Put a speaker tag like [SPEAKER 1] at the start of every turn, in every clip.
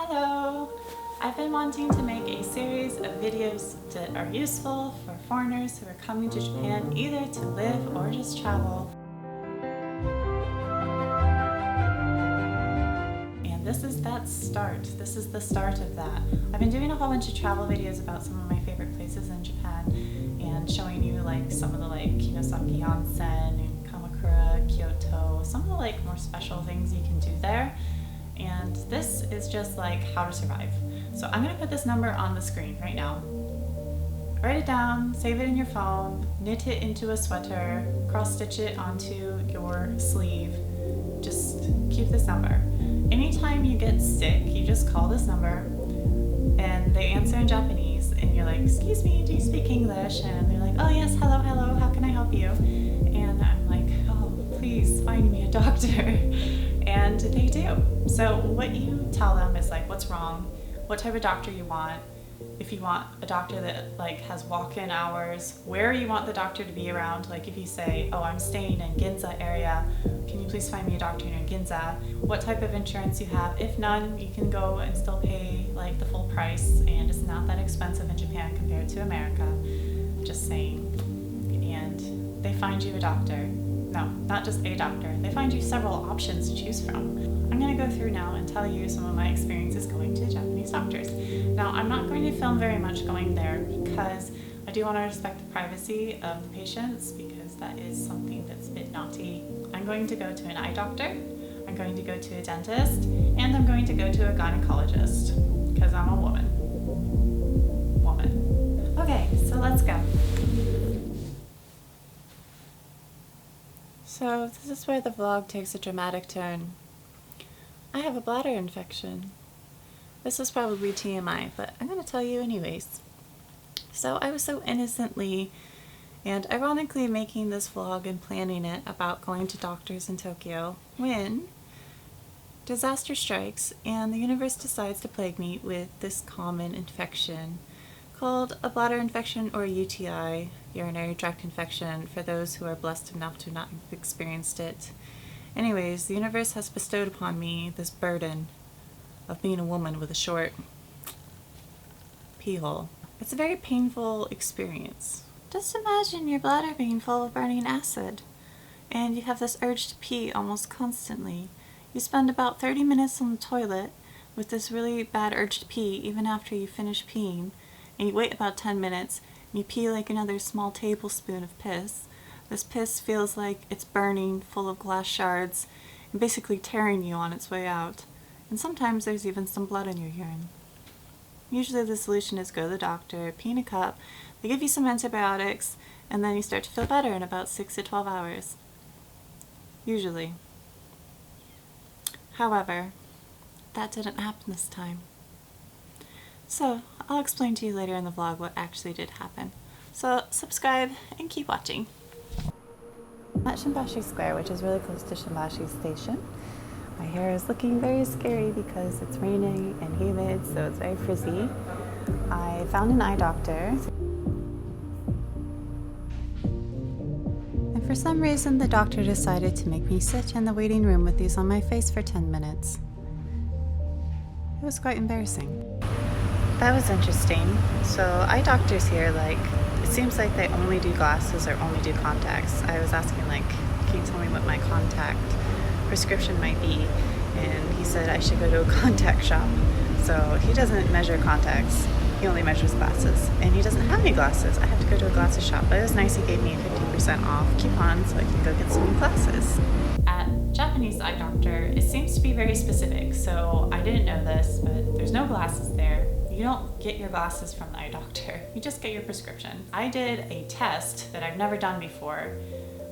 [SPEAKER 1] Hello! I've been wanting to make a series of videos that are useful for foreigners who are coming to Japan either to live or just travel. And this is that start. This is the start of that. I've been doing a whole bunch of travel videos about some of my favorite places in Japan and showing you like some of the Kinosaki Onsen and Kamakura, Kyoto, some of the more special things you can do there. And this is just how to survive. So I'm going to put this number on the screen right now. Write it down, save it in your phone, knit it into a sweater, cross stitch it onto your sleeve. Just keep this number. Anytime you get sick, you just call this number and they answer in Japanese and you're like, excuse me, do you speak English? And they're like, oh yes, hello, hello, how can I help you? And I'm like, oh, please find me a doctor. And they do. So what you tell them is what's wrong, what type of doctor you want, if you want a doctor that has walk-in hours, where you want the doctor to be around. If you say, oh, I'm staying in Ginza area, can you please find me a doctor in Ginza? What type of insurance you have. If none, you can go and still pay the full price, and it's not that expensive in Japan compared to America. Just saying. And they find you a doctor. No, not just a doctor. They find you several options to choose from. I'm going to go through now and tell you some of my experiences going to Japanese doctors. Now, I'm not going to film very much going there because I do want to respect the privacy of the patients, because that is something that's a bit naughty. I'm going to go to an eye doctor, I'm going to go to a dentist, and I'm going to go to a gynecologist because I'm a woman. Okay, so let's go. So this is where the vlog takes a dramatic turn. I have a bladder infection. This is probably TMI, but I'm going to tell you anyways. So I was so innocently and ironically making this vlog and planning it about going to doctors in Tokyo when disaster strikes and the universe decides to plague me with this common infection called a bladder infection, or UTI, urinary tract infection, for those who are blessed enough to not have experienced it. Anyways, the universe has bestowed upon me this burden of being a woman with a short pee hole. It's a very painful experience. Just imagine your bladder being full of burning acid, and you have this urge to pee almost constantly. You spend about 30 minutes on the toilet with this really bad urge to pee even after you finish peeing, and you wait about 10 minutes, and you pee another small tablespoon of piss. This piss feels like it's burning, full of glass shards, and basically tearing you on its way out. And sometimes there's even some blood in your urine. Usually the solution is go to the doctor, pee in a cup, they give you some antibiotics, and then you start to feel better in about 6 to 12 hours. Usually. However, that didn't happen this time. So, I'll explain to you later in the vlog what actually did happen. So, subscribe and keep watching. I'm at Shimbashi Square, which is really close to Shimbashi Station. My hair is looking very scary because it's raining and humid, so it's very frizzy. I found an eye doctor. And for some reason, the doctor decided to make me sit in the waiting room with these on my face for 10 minutes. It was quite embarrassing. That was interesting. So eye doctors here, it seems like they only do glasses or only do contacts. I was asking can you tell me what my contact prescription might be? And he said I should go to a contact shop. So he doesn't measure contacts, he only measures glasses. And he doesn't have any glasses. I have to go to a glasses shop. But it was nice he gave me a 50% off coupon so I can go get some new glasses. At Japanese eye doctor, it seems to be very specific. So I didn't know this, but there's no glasses there. You don't get your glasses from the eye doctor, you just get your prescription. I did a test that I've never done before,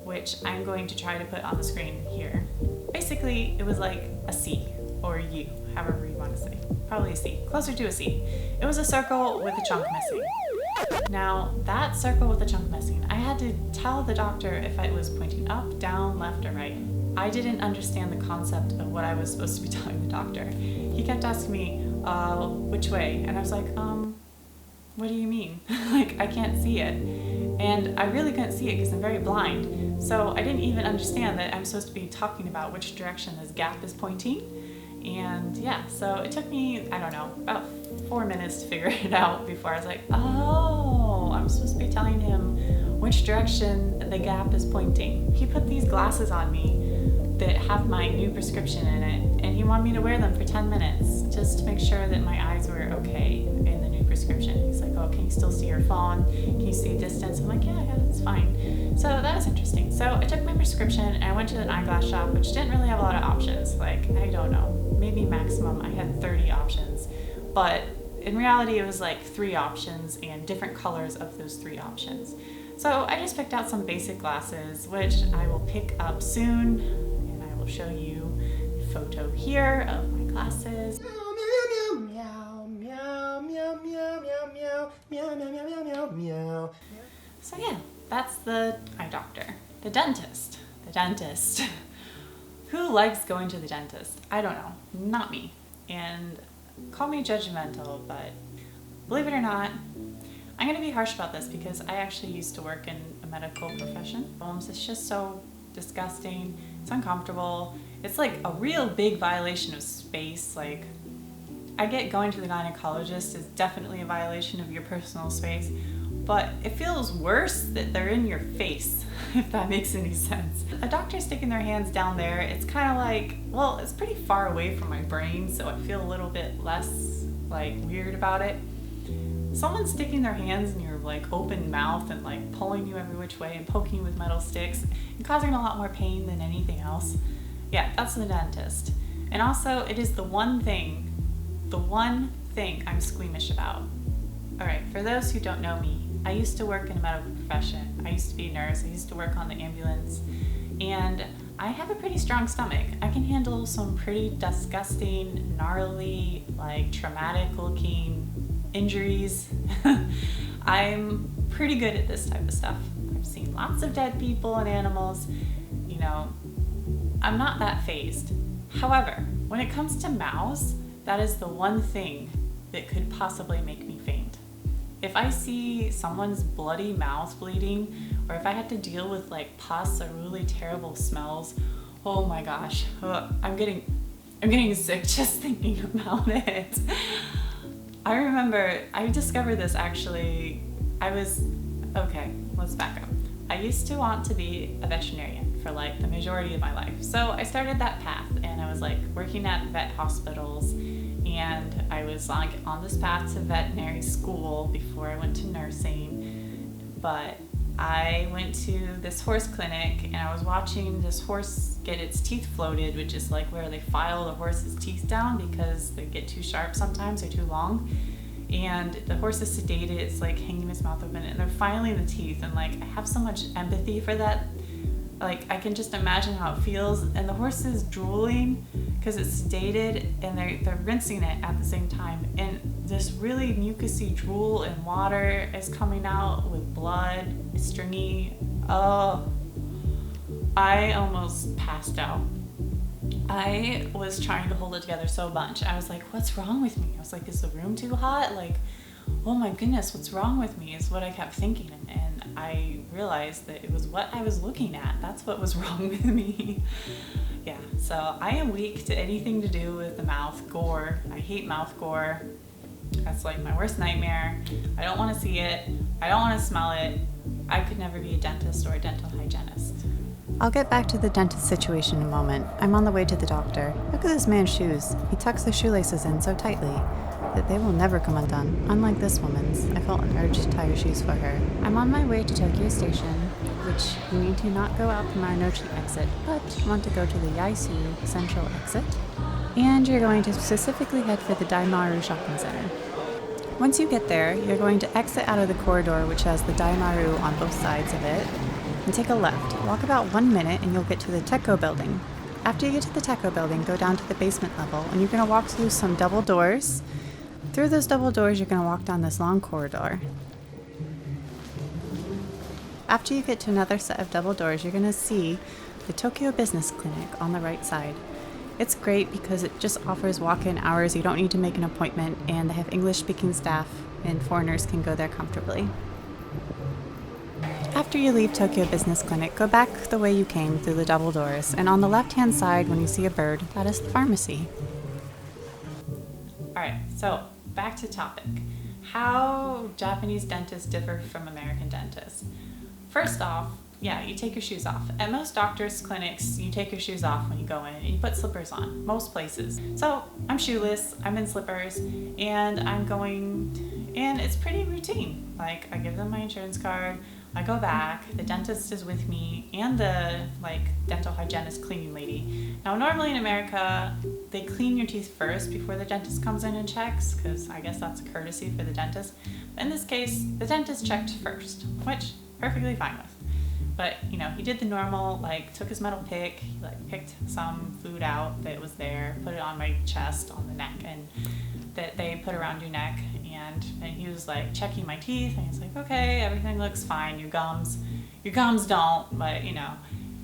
[SPEAKER 1] which I'm going to try to put on the screen here. Basically, it was like a C, or U, however you want to say. Probably a C, closer to a C. It was a circle with a chunk missing. Now, that circle with a chunk missing, I had to tell the doctor if it was pointing up, down, left, or right. I didn't understand the concept of what I was supposed to be telling the doctor. He kept asking me, which way? And I was like, what do you mean? I can't see it. And I really couldn't see it because I'm very blind. So I didn't even understand that I'm supposed to be talking about which direction this gap is pointing. And yeah, so it took me, I don't know, about 4 minutes to figure it out before I was like, oh, I'm supposed to be telling him which direction the gap is pointing. He put these glasses on me that have my new prescription in it, and he wanted me to wear them for 10 minutes just to make sure that my eyes were okay in the new prescription. He's like, oh, can you still see your phone? Can you see distance? I'm like, yeah, that's fine. So that was interesting. So I took my prescription and I went to an eyeglass shop, which didn't really have a lot of options. Like, I don't know, maybe maximum I had 30 options. But in reality, it was like 3 options and different colors of those 3 options. So I just picked out some basic glasses, which I will pick up soon, and I will show you a photo here of my glasses. So yeah, that's the eye doctor. The dentist. The dentist. Who likes going to the dentist? I don't know. Not me. And call me judgmental, but believe it or not, I'm going to be harsh about this because I actually used to work in a medical profession. It's just so disgusting. It's uncomfortable. It's like a real big violation of space. Like, I get going to the gynecologist is definitely a violation of your personal space, but it feels worse that they're in your face, if that makes any sense. A doctor sticking their hands down there, it's kind of like, well, it's pretty far away from my brain, so I feel a little bit less like weird about it. Someone sticking their hands in your like open mouth and like pulling you every which way and poking you with metal sticks and causing a lot more pain than anything else. Yeah, that's the dentist. And also, it is the one thing I'm squeamish about. All right, for those who don't know me, I used to work in a medical profession. I used to be a nurse. I used to work on the ambulance, and I have a pretty strong stomach. I can handle some pretty disgusting, gnarly, like traumatic looking injuries. I'm pretty good at this type of stuff. I've seen lots of dead people and animals. You know, I'm not that fazed. However, when it comes to mouths, that is the one thing that could possibly make me faint. If I see someone's bloody mouth bleeding, or if I had to deal with like pus or really terrible smells, oh my gosh, I'm getting sick just thinking about it. I remember, I discovered this actually, okay, let's back up. I used to want to be a veterinarian for like the majority of my life. So I started that path and I was like working at vet hospitals, and I was like on this path to veterinary school before I went to nursing. But I went to this horse clinic and I was watching this horse get its teeth floated, which is like where they file the horse's teeth down because they get too sharp sometimes or too long. And the horse is sedated, it's like hanging his mouth open and they're filing the teeth, and like I have so much empathy for that. Like I can just imagine how it feels, and the horse is drooling because it's sedated, and they're rinsing it at the same time, and this really mucousy drool and water is coming out with blood. It's stringy. Oh, I almost passed out. I was trying to hold it together so much. I was like, what's wrong with me? I was like, is the room too hot? Like, oh my goodness, what's wrong with me is what I kept thinking. And I realized that it was what I was looking at. That's what was wrong with me. Yeah, so I am weak to anything to do with the mouth, gore. I hate mouth gore. That's like my worst nightmare. I don't want to see it. I don't want to smell it. I could never be a dentist or a dental hygienist.
[SPEAKER 2] I'll get back to the dentist situation in a moment. I'm on the way to the doctor. Look at this man's shoes. He tucks the shoelaces in so tightly that they will never come undone, unlike this woman's. I felt an urge to tie her shoes for her. I'm on my way to Tokyo Station, which you need to not go out the Marunouchi exit, but want to go to the Yaesu Central exit. And you're going to specifically head for the Daimaru Shopping Center. Once you get there, you're going to exit out of the corridor, which has the Daimaru on both sides of it, and take a left. Walk about 1 minute and you'll get to the Tekko building. After you get to the Tekko building, go down to the basement level, and you're going to walk through some double doors. Through those double doors, you're going to walk down this long corridor. After you get to another set of double doors, you're going to see the Tokyo Business Clinic on the right side. It's great because it just offers walk-in hours. You don't need to make an appointment, and they have English-speaking staff, and foreigners can go there comfortably. After you leave Tokyo Business Clinic, go back the way you came through the double doors, and on the left-hand side, when you see a bird, that is the pharmacy.
[SPEAKER 1] Alright, so back to topic. How Japanese dentists differ from American dentists. First off, yeah, you take your shoes off. At most doctors' clinics, you take your shoes off when you go in and you put slippers on, most places. So I'm shoeless, I'm in slippers, and and it's pretty routine. Like, I give them my insurance card, I go back, the dentist is with me, and the dental hygienist cleaning lady. Now normally in America, they clean your teeth first before the dentist comes in and checks, because I guess that's a courtesy for the dentist. In this case, the dentist checked first, which perfectly fine with. But, you know, he did the normal, took his metal pick, he, picked some food out that was there, put it on my chest, on the neck, and that they put around your neck, and he was, checking my teeth, and he's like, okay, everything looks fine, your gums don't, but, you know,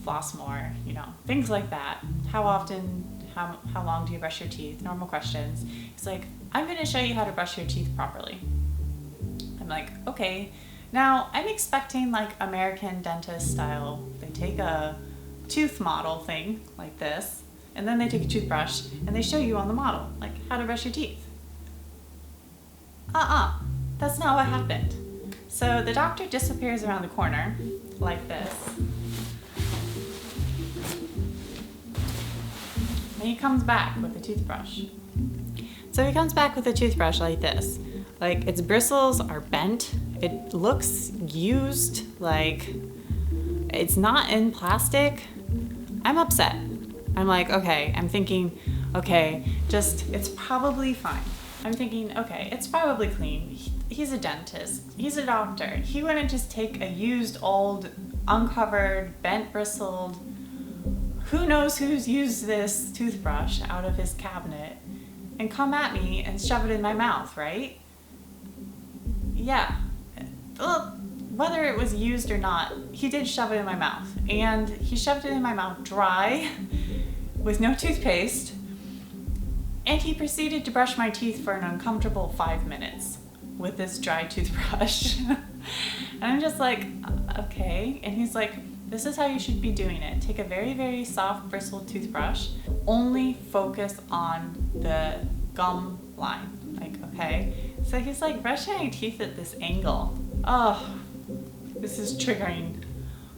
[SPEAKER 1] floss more, you know, things like that. How often, how long do you brush your teeth? Normal questions. He's like, I'm going to show you how to brush your teeth properly. I'm like, okay. Now, I'm expecting American dentist style. They take a tooth model thing like this, and then they take a toothbrush and they show you on the model, how to brush your teeth. That's not what happened. So the doctor disappears around the corner like this. And he comes back with a toothbrush. So he comes back with a toothbrush like this. Its bristles are bent. It looks used, it's not in plastic. I'm upset. I'm like, okay, I'm thinking, okay, it's probably fine. I'm thinking, okay, it's probably clean. He's a dentist. He's a doctor. He wouldn't just take a used, old, uncovered, bent bristled, who knows who's used this toothbrush out of his cabinet and come at me and shove it in my mouth, right? Yeah. Well, whether it was used or not, he did shove it in my mouth. And he shoved it in my mouth dry, with no toothpaste, and he proceeded to brush my teeth for an uncomfortable 5 minutes with this dry toothbrush. And I'm just like, okay. And he's like, this is how you should be doing it. Take a very, very soft bristled toothbrush. Only focus on the gum line. Okay. So he's brushing my teeth at this angle. Oh, this is triggering.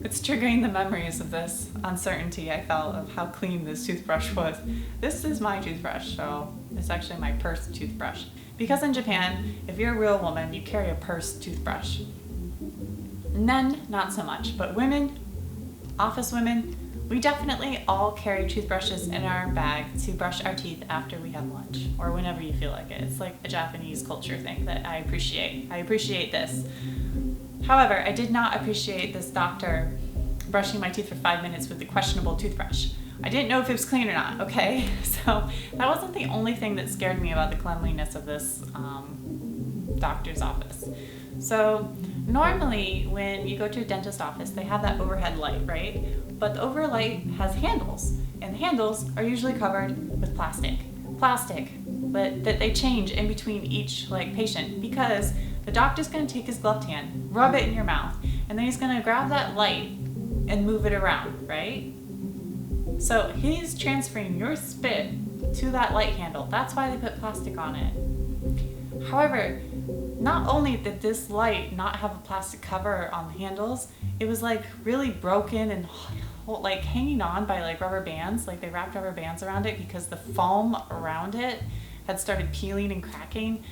[SPEAKER 1] It's triggering the memories of this uncertainty I felt of how clean this toothbrush was. This is my toothbrush, so it's actually my purse toothbrush. Because in Japan, if you're a real woman, you carry a purse toothbrush. Men, not so much, but women, office women, we definitely all carry toothbrushes in our bag to brush our teeth after we have lunch, or whenever you feel like it. It's like a Japanese culture thing that I appreciate. I appreciate this. However, I did not appreciate this doctor brushing my teeth for 5 minutes with the questionable toothbrush. I didn't know if it was clean or not, okay? So that wasn't the only thing that scared me about the cleanliness of this doctor's office. So normally when you go to a dentist office, they have that overhead light, right? But the overhead light has handles, and the handles are usually covered with plastic, but that they change in between each patient, because the doctor's going to take his gloved hand, rub it in your mouth, and then he's going to grab that light and move it around, right? So he's transferring your spit to that light handle. That's why they put plastic on it. However, not only did this light not have a plastic cover on the handles, it was really broken and hanging on by rubber bands. They wrapped rubber bands around it because the foam around it had started peeling and cracking.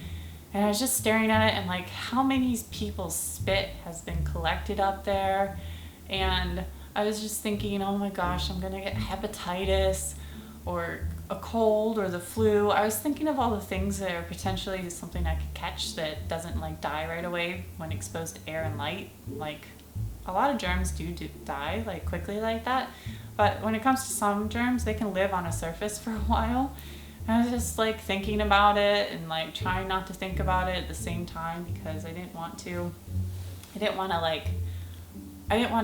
[SPEAKER 1] And I was just staring at it and how many people's spit has been collected up there? And I was just thinking, oh my gosh, I'm gonna get hepatitis or a cold or the flu. I was thinking of all the things that are potentially something I could catch that doesn't die right away when exposed to air and light. A lot of germs do die quickly like that, but when it comes to some germs, they can live on a surface for a while. And I was just thinking about it and trying not to think about it at the same time, because I didn't want to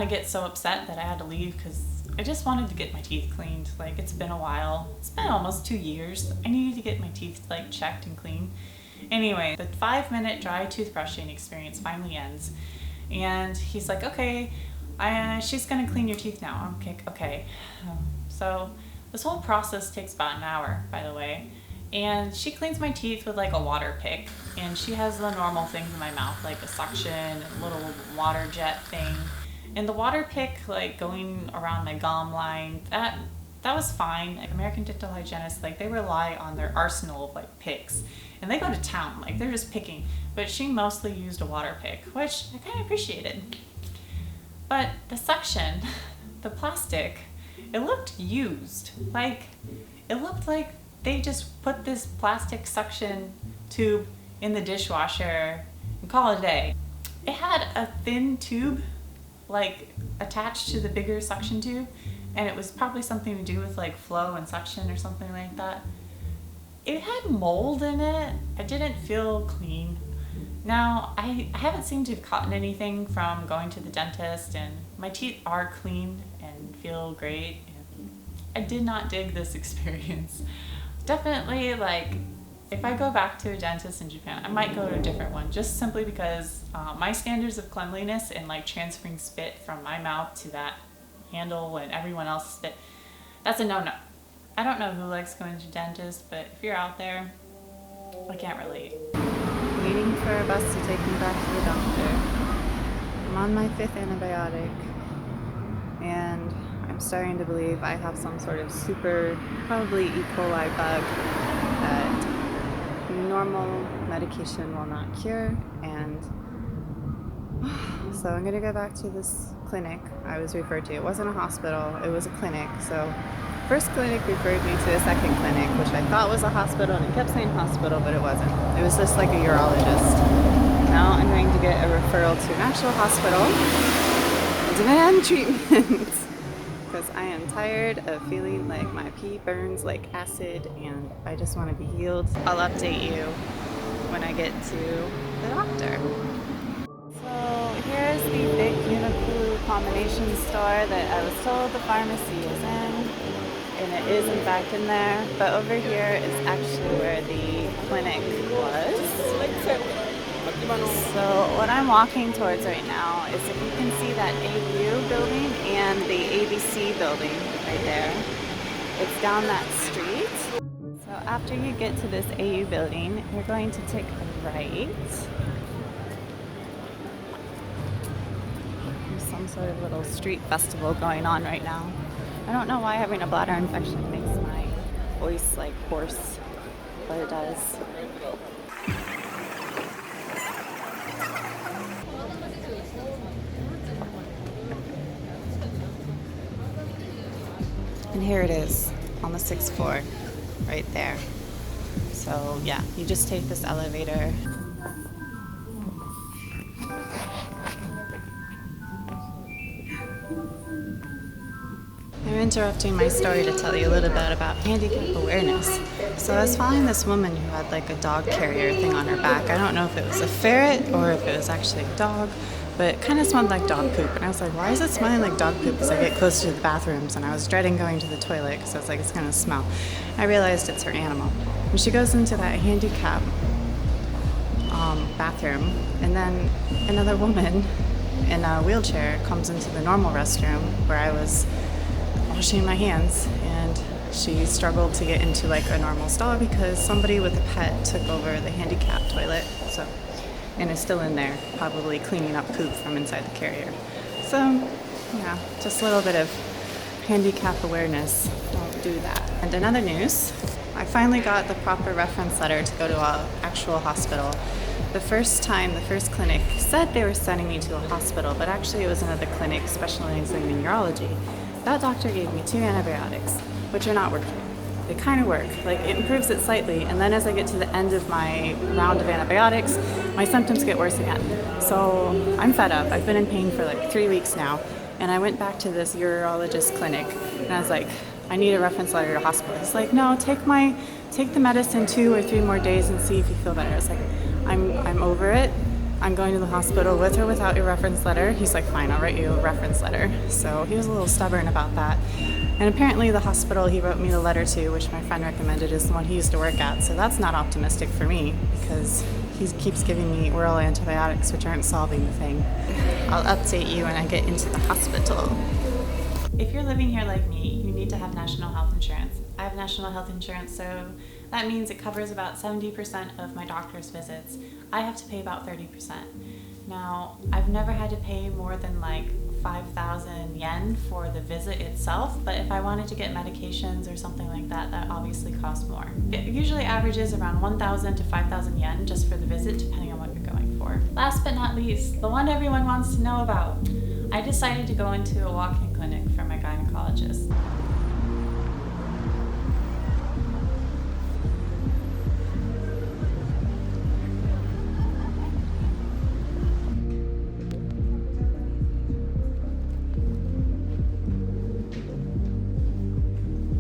[SPEAKER 1] get so upset that I had to leave, because I just wanted to get my teeth cleaned. It's been a while. It's been almost 2 years. I needed to get my teeth checked and clean. Anyway, the 5-minute dry toothbrushing experience finally ends, and he's like, okay, she's gonna clean your teeth now. I'm okay. So this whole process takes about an hour, by the way, And she cleans my teeth with like a water pick, and she has the normal things in my mouth, like a suction and little water jet thing. And the water pick, like going around my gum line, that was fine. Like American dental hygienists, like they rely on their arsenal of like picks, and they go to town, like they're just picking. But she mostly used a water pick, which I kind of appreciated. But the suction, the plastic, it looked used. Like it looked like they just put this plastic suction tube in the dishwasher and call it a day. It had a thin tube like attached to the bigger suction tube, and it was probably something to do with like flow and suction or something like that. It had mold in it. I didn't feel clean. Now, I haven't seemed to have caught anything from going to the dentist, and my teeth are clean and feel great. And I did not dig this experience. Definitely, like, if I go back to a dentist in Japan, I might go to a different one, just simply because my standards of cleanliness and like transferring spit from my mouth to that handle and everyone else's spit, that's a no-no. I don't know who likes going to dentists, but if you're out there, I can't relate.
[SPEAKER 2] Waiting for a bus to take me back to the doctor. I'm on my 5th antibiotic, and I'm starting to believe I have some sort of super, probably E. coli bug that normal medication will not cure. And so I'm going to go back to this clinic I was referred to. It wasn't a hospital, it was a clinic. So first clinic referred me to a second clinic, which I thought was a hospital, and it kept saying hospital, but it wasn't. It was just like a urologist. Now I'm going to get a referral to an actual hospital and demand treatment because I am tired of feeling like my pee burns like acid and I just want to be healed. I'll update you when I get to the doctor. So here's the big Uniqlo combination store that I was told the pharmacy is in. And it is in fact in there, but over here is actually where the clinic was. So what I'm walking towards right now is, if you can see that AU building and the ABC building right there, it's down that street. So after you get to this AU building, you're going to take a right. There's some sort of little street festival going on right now. I don't know why having a bladder infection makes my voice like hoarse, but it does. And here it is on the 6th floor, right there. So yeah, you just take this elevator. I'm interrupting my story to tell you a little bit about handicap awareness. So I was following this woman who had like a dog carrier thing on her back. I don't know if it was a ferret or if it was actually a dog, but it kind of smelled like dog poop. And I was like, why is it smelling like dog poop as I get closer to the bathrooms? And I was dreading going to the toilet because I was like, it's going to smell. I realized it's her animal. And she goes into that handicap bathroom, and then another woman in a wheelchair comes into the normal restroom where I was washing my hands, and she struggled to get into like a normal stall because somebody with a pet took over the handicap toilet, so, and is still in there probably cleaning up poop from inside the carrier. So yeah, just a little bit of handicap awareness. Don't do that. And in other news, I finally got the proper reference letter to go to an actual hospital. The first clinic said they were sending me to a hospital, but actually it was another clinic specializing in urology. That doctor gave me 2 antibiotics, which are not working. They kind of work, like it improves it slightly, and then as I get to the end of my round of antibiotics, my symptoms get worse again. So I'm fed up. I've been in pain for like 3 weeks now, and I went back to this urologist clinic, and I was like, I need a reference letter to hospital. He's like, no, take the medicine 2 or 3 more days and see if you feel better. I was like, I'm over it. I'm going to the hospital with or without your reference letter. He's like, fine, I'll write you a reference letter. So he was a little stubborn about that. And apparently the hospital he wrote me the letter to, which my friend recommended, is the one he used to work at. So that's not optimistic for me because he keeps giving me oral antibiotics, which aren't solving the thing. I'll update you when I get into the hospital.
[SPEAKER 1] If you're living here like me, you need to have national health insurance. I have national health insurance, so That means it covers about 70% of my doctor's visits. I have to pay about 30%. Now, I've never had to pay more than like 5,000 yen for the visit itself, but if I wanted to get medications or something like that, that obviously costs more. It usually averages around 1,000 to 5,000 yen just for the visit, depending on what you're going for. Last but not least, the one everyone wants to know about. I decided to go into a walk-in clinic for my gynecologist.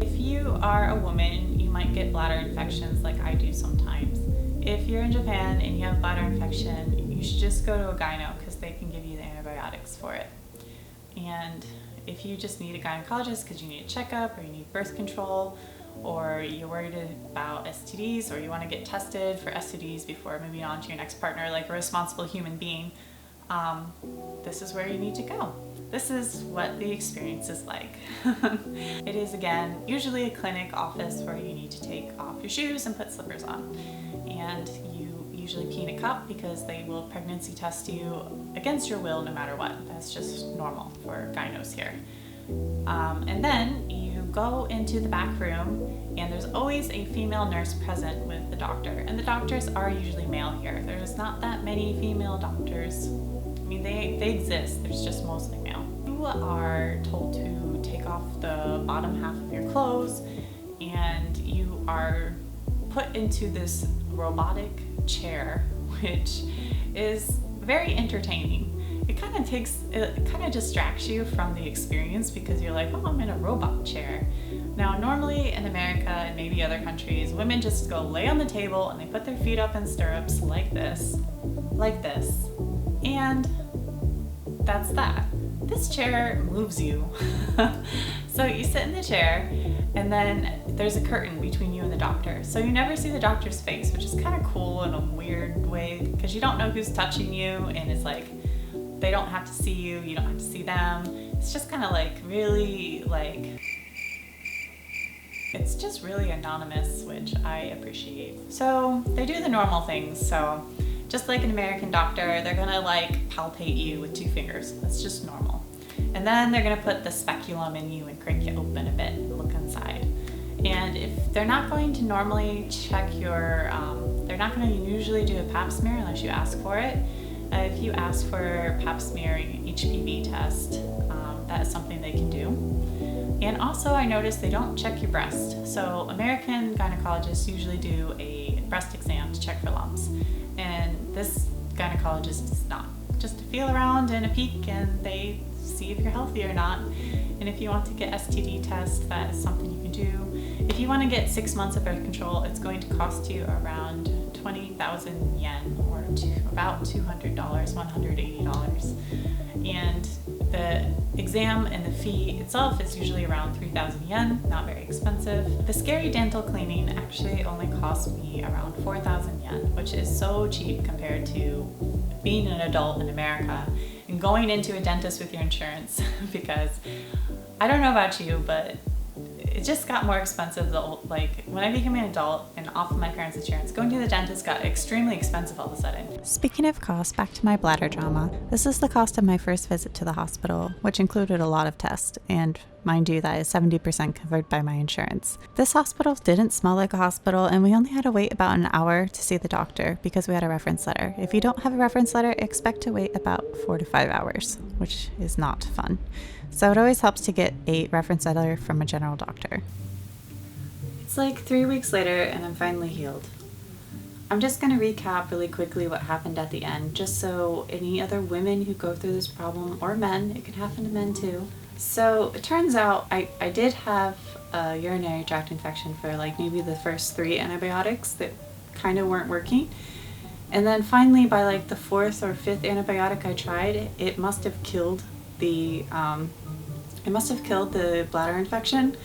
[SPEAKER 1] If you are a woman, you might get bladder infections like I do sometimes. If you're in Japan and you have bladder infection, you should just go to a gyno because they can give you the antibiotics for it. And if you just need a gynecologist because you need a checkup or you need birth control or you're worried about STDs or you want to get tested for STDs before moving on to your next partner like a responsible human being, this is where you need to go. This is what the experience is like. It is, again, usually a clinic office where you need to take off your shoes and put slippers on. And you usually pee in a cup because they will pregnancy test you against your will no matter what. That's just normal for gynos here. And then you go into the back room and there's always a female nurse present with the doctor. And the doctors are usually male here. There's not that many female doctors. I mean, they exist, there's just mostly male. You are told to take off the bottom half of your clothes and you are put into this robotic chair, which is very entertaining. It kind of distracts you from the experience because you're like, oh, I'm in a robot chair. Now, normally in America and maybe other countries, women just go lay on the table and they put their feet up in stirrups like this, and that's that. This chair moves you. So you sit in the chair and then there's a curtain between you and the doctor. So you never see the doctor's face, which is kind of cool in a weird way because you don't know who's touching you and it's like they don't have to see you, you don't have to see them. It's just kind of like really like, it's just really anonymous, which I appreciate. So they do the normal things. So just like an American doctor, they're gonna like palpate you with 2 fingers. That's just normal. And then they're gonna put the speculum in you and crank you open a bit and look inside. And if they're not going to normally check your, they're not gonna usually do a pap smear unless you ask for it. If you ask for pap smear HPV test, that is something they can do. And also I noticed they don't check your breast. So American gynecologists usually do a breast exam to check for lumps. And this gynecologist does not. Just to feel around and a peek and they see if you're healthy or not. And if you want to get STD test, that is something you can do. If you want to get 6 months of birth control, it's going to cost you around 20,000 yen or about $200, $180. And the exam and the fee itself is usually around 3,000 yen, not very expensive. The scary dental cleaning actually only cost me around 4,000 yen, which is so cheap compared to being an adult in America and going into a dentist with your insurance because I don't know about you, but it just got more expensive. Like when I became an adult and off of my parents' insurance, going to the dentist got extremely expensive all of a sudden.
[SPEAKER 2] Speaking of cost, back to my bladder drama. This is the cost of my first visit to the hospital, which included a lot of tests, and mind you, that is 70% covered by my insurance. This hospital didn't smell like a hospital, and we only had to wait about an hour to see the doctor because we had a reference letter. If you don't have a reference letter, expect to wait about 4 to 5 hours, which is not fun. So it always helps to get a reference letter from a general doctor. It's like 3 weeks later and I'm finally healed. I'm just going to recap really quickly what happened at the end, just so any other women who go through this problem, or men, it can happen to men too. So it turns out I did have a urinary tract infection for like maybe the first 3 antibiotics that kind of weren't working. And then finally by like the 4th or 5th antibiotic I tried, it must have killed the bladder infection,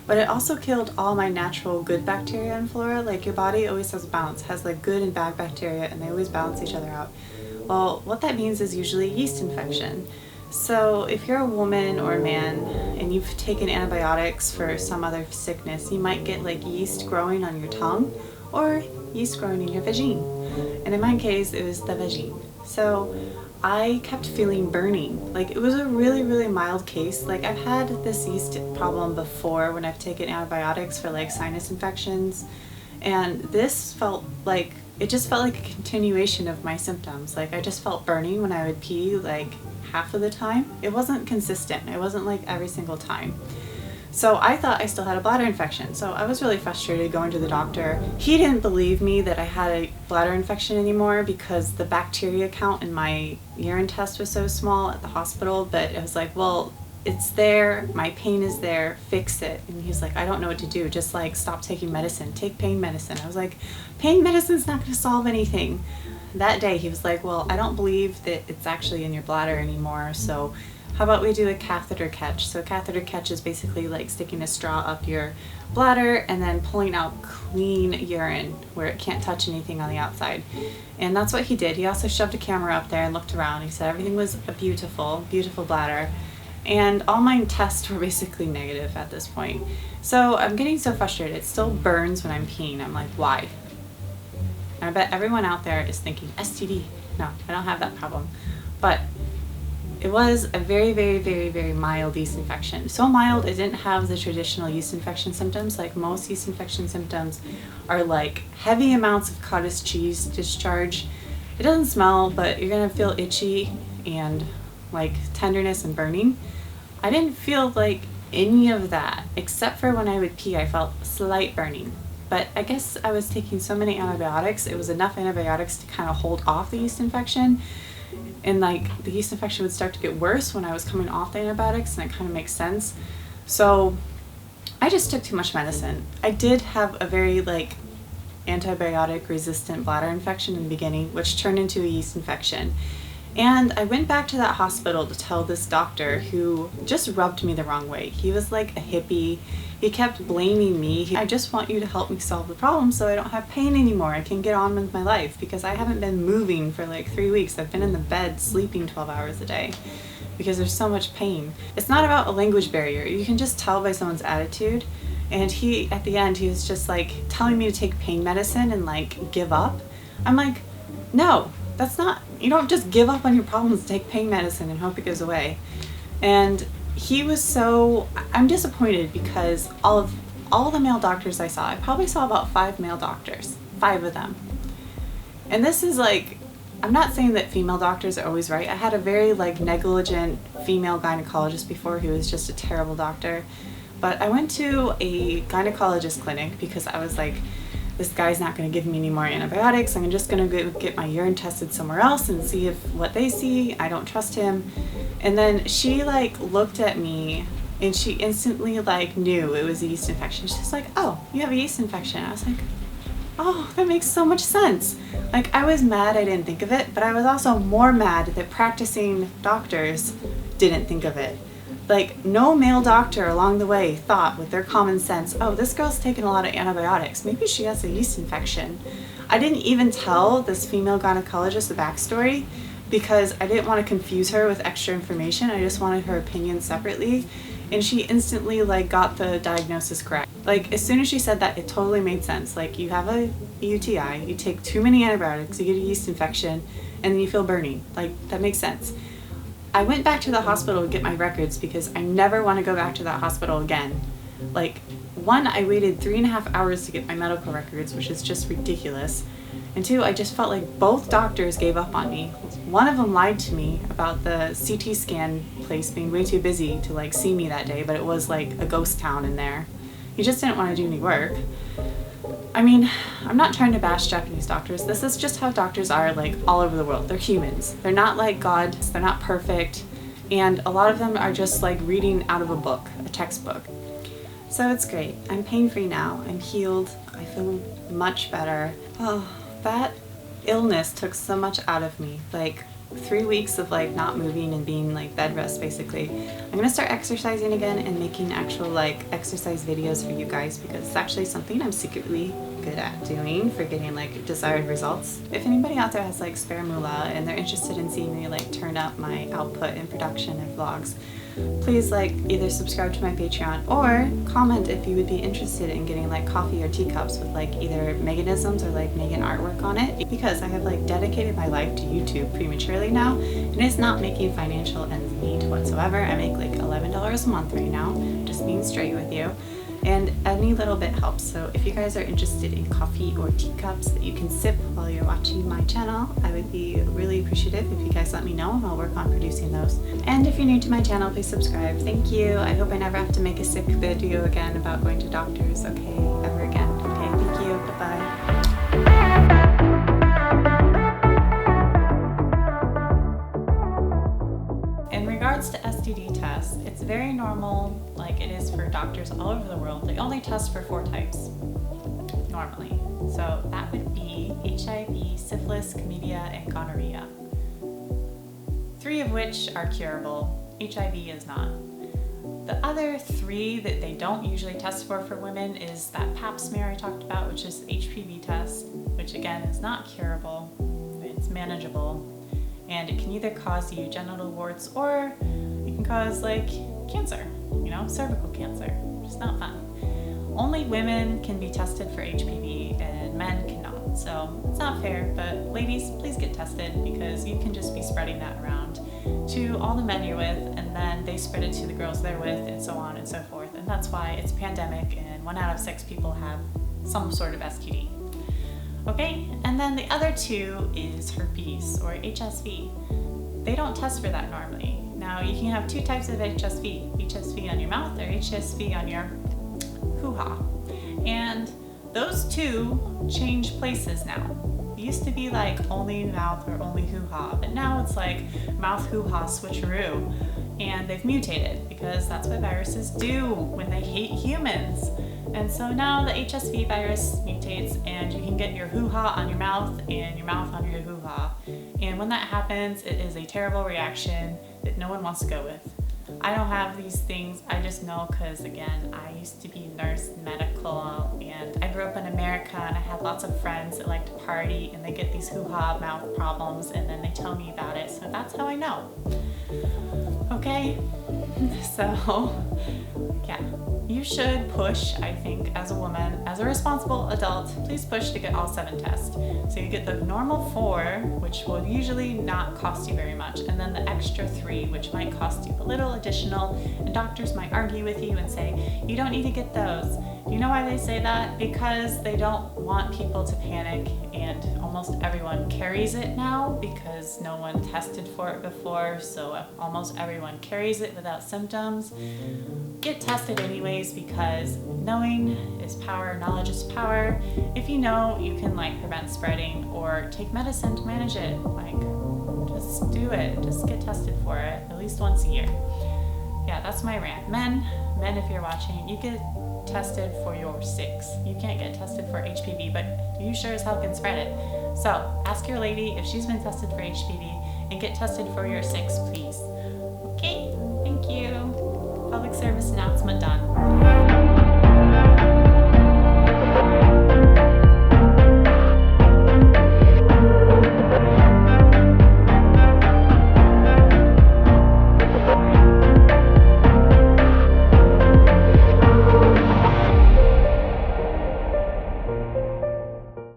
[SPEAKER 2] but it also killed all my natural good bacteria and flora. Like your body always has a balance, has like good and bad bacteria, and they always balance each other out. Well, what that means is usually yeast infection.
[SPEAKER 1] So if you're a woman or a man and you've taken antibiotics for some other sickness, you might get like yeast growing on your tongue or yeast growing in your vagine. And in my case, it was the vagine. So I kept feeling burning. Like, it was a really mild case. Like, I've had this yeast problem before when I've taken antibiotics for like sinus infections, and this felt like, it just felt like a continuation of my symptoms. Like, I just felt burning when I would pee like half of the time. It wasn't consistent. It wasn't like every single time. So I thought I still had a bladder infection. So I was really frustrated going to the doctor. He didn't believe me that I had a bladder infection anymore because the bacteria count in my urine test was so small at the hospital. But I was like, well, it's there, my pain is there, fix it. And he's like, I don't know what to do, just like stop taking medicine, take pain medicine. I was like, pain medicine's not gonna solve anything. That day he was like, well, I don't believe that it's actually in your bladder anymore, so how about we do a catheter catch? So a catheter catch is basically like sticking a straw up your bladder and then pulling out clean urine where it can't touch anything on the outside. And that's what he did. He also shoved a camera up there and looked around. He said everything was a beautiful bladder. And all my tests were basically negative at this point. So I'm getting so frustrated. It still burns when I'm peeing. I'm like, why? And I bet everyone out there is thinking, STD. No, I don't have that problem. But it was a very mild yeast infection. So mild, it didn't have the traditional yeast infection symptoms. Like, most yeast infection symptoms are like heavy amounts of cottage cheese discharge. It doesn't smell, but you're gonna feel itchy and like tenderness and burning. I didn't feel like any of that, except for when I would pee, I felt slight burning. But I guess I was taking so many antibiotics, it was enough antibiotics to kind of hold off the yeast infection. And like, the yeast infection would start to get worse when I was coming off the antibiotics, and it kind of makes sense. So I just took too much medicine. I did have a very like antibiotic resistant bladder infection in the beginning, which turned into a yeast infection. And I went back to that hospital to tell this doctor who just rubbed me the wrong way. He was like a hippie. He kept blaming me. I just want you to help me solve the problem so I don't have pain anymore. I can get on with my life, because I haven't been moving for like 3 weeks. I've been in the bed sleeping 12 hours a day because there's so much pain. It's not about a language barrier. You can just tell by someone's attitude. And he, at the end, he was just like telling me to take pain medicine and like give up. I'm like, no. That's not, you don't just give up on your problems, take pain medicine and hope it goes away. And he was so, I'm disappointed because all of the male doctors I saw, I probably saw about 5 male doctors, 5 of them. And this is like, I'm not saying that female doctors are always right. I had a very like negligent female gynecologist before who was just a terrible doctor. But I went to a gynecologist clinic because I was like, this guy's not going to give me any more antibiotics. I'm just going to get my urine tested somewhere else and see if what they see. I don't trust him. And then she like looked at me and she instantly like knew it was a yeast infection. She's like, oh, you have a yeast infection. I was like, oh, that makes so much sense. Like, I was mad I didn't think of it, but I was also more mad that practicing doctors didn't think of it. Like, no male doctor along the way thought with their common sense, oh, this girl's taking a lot of antibiotics. Maybe she has a yeast infection. I didn't even tell this female gynecologist the backstory because I didn't want to confuse her with extra information. I just wanted her opinion separately. And she instantly like got the diagnosis correct. Like, as soon as she said that, it totally made sense. Like, you have a UTI, you take too many antibiotics, you get a yeast infection, and then you feel burning. Like, that makes sense. I went back to the hospital to get my records because I never want to go back to that hospital again. Like, 1, I waited 3.5 hours to get my medical records, which is just ridiculous. And 2, I just felt like both doctors gave up on me. One of them lied to me about the CT scan place being way too busy to like see me that day, but it was like a ghost town in there. He just didn't want to do any work. I mean, I'm not trying to bash Japanese doctors. This is just how doctors are like all over the world. They're humans. They're not like God. They're not perfect. And a lot of them are just like reading out of a book, a textbook. So it's great. I'm pain-free now. I'm healed. I feel much better. Oh, that illness took so much out of me. Like 3 weeks of like not moving and being like bed rest basically. I'm gonna start exercising again and making actual like exercise videos for you guys because it's actually something I'm secretly
[SPEAKER 2] good at doing for getting like desired results. If anybody out there has like spare moolah and they're interested in seeing me like turn up my output in production and vlogs, please like either subscribe to my Patreon or comment if you would be interested in getting like coffee or teacups with like either Meganisms or like Megan artwork on it, because I have like dedicated my life to YouTube prematurely now and it's not making financial ends meet whatsoever. I make like $11 a month right now, just being straight with you. And any little bit helps. So if you guys are interested in coffee or teacups that you can sip while you're watching my channel, I would be really appreciative if you guys let me know and I'll work on producing those. And if you're new to my channel, please subscribe. Thank you. I hope I never have to make a sick video again about going to doctors, okay, ever again. Okay, thank you. Bye-bye. In regards to STD tests, it's very normal, like it is for doctors all over the world. They only test for 4 types, normally. So that would be HIV, syphilis, chlamydia, and gonorrhea. 3 of which are curable. HIV is not. The other 3 that they don't usually test for women is that pap smear I talked about, which is the HPV test, which again is not curable. It's manageable. And it can either cause you genital warts or it can cause like cancer, you know, cervical cancer. It's not fun. Only women can be tested for HPV and men cannot. So it's not fair, but ladies, please get tested because you can just be spreading that around to all the men you're with and then they spread it to the girls they're with and so on and so forth. And that's why it's a pandemic and 1 out of 6 people have some sort of STD. Okay, and then the other 2 is herpes or HSV. They don't test for that normally. Now you can have 2 types of HSV, HSV on your mouth or HSV on your hoo-ha. And those 2 change places now. It used to be like only mouth or only hoo-ha, but now it's like mouth hoo-ha switcheroo. And they've mutated because that's what viruses do when they hate humans. And so now the HSV virus mutates and you can get your hoo-ha on your mouth and your mouth on your hoo-ha. And when that happens, it is a terrible reaction that no one wants to go with. I don't have these things, I just know because again, I used to be nurse medical and I grew up in America and I had lots of friends that like to party and they get these hoo-ha mouth problems and then they tell me about it. So that's how I know. Okay, so yeah, you should push, I think, as a woman, as a responsible adult, please push to get all 7 tests. So you get the normal 4, which will usually not cost you very much, and then the extra 3, which might cost you a little additional, and doctors might argue with you and say, you don't need to get those. You know why they say that? Because they don't want people to panic, and almost everyone carries it now because no one tested for it before, so almost everyone carries it without symptoms. Get tested anyways because knowing is power, knowledge is power. If you know, you can like prevent spreading or take medicine to manage it. Like, just do it. Just get tested for it at least once a year. Yeah, that's my rant. Men, if you're watching, you get tested for your 6. You can't get tested for HPV, but you sure as hell can spread it. So ask your lady if she's been tested for HPV and get tested for your 6, please. Okay, thank you. Public service announcement done.